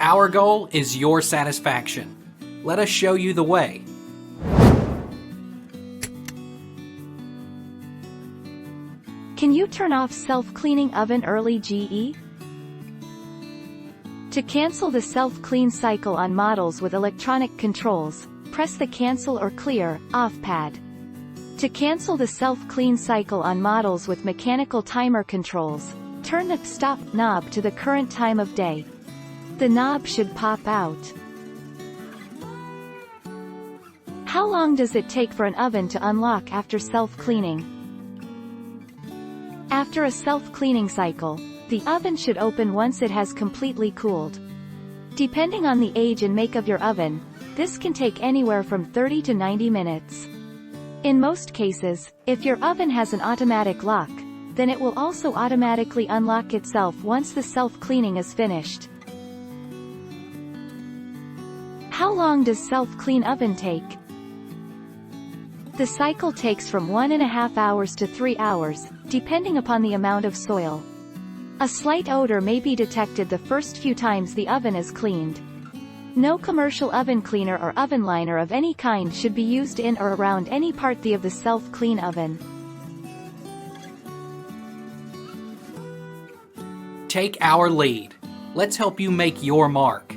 Our goal is your satisfaction. Let us show you the way. Can you turn off self-cleaning oven early GE? To cancel the self-clean cycle on models with electronic controls, press the Cancel or Clear Off pad. To cancel the self-clean cycle on models with mechanical timer controls, turn the Stop knob to the current time of day. The knob should pop out. How long does it take for an oven to unlock after self-cleaning? After a self-cleaning cycle, the oven should open once it has completely cooled. Depending on the age and make of your oven, this can take anywhere from 30 to 90 minutes. In most cases, if your oven has an automatic lock, then it will also automatically unlock itself once the self-cleaning is finished. How long does self-clean oven take? The cycle takes from 1.5 hours to 3 hours, depending upon the amount of soil. A slight odor may be detected the first few times the oven is cleaned. No commercial oven cleaner or oven liner of any kind should be used in or around any part of the self-clean oven. Take our lead. Let's help you make your mark.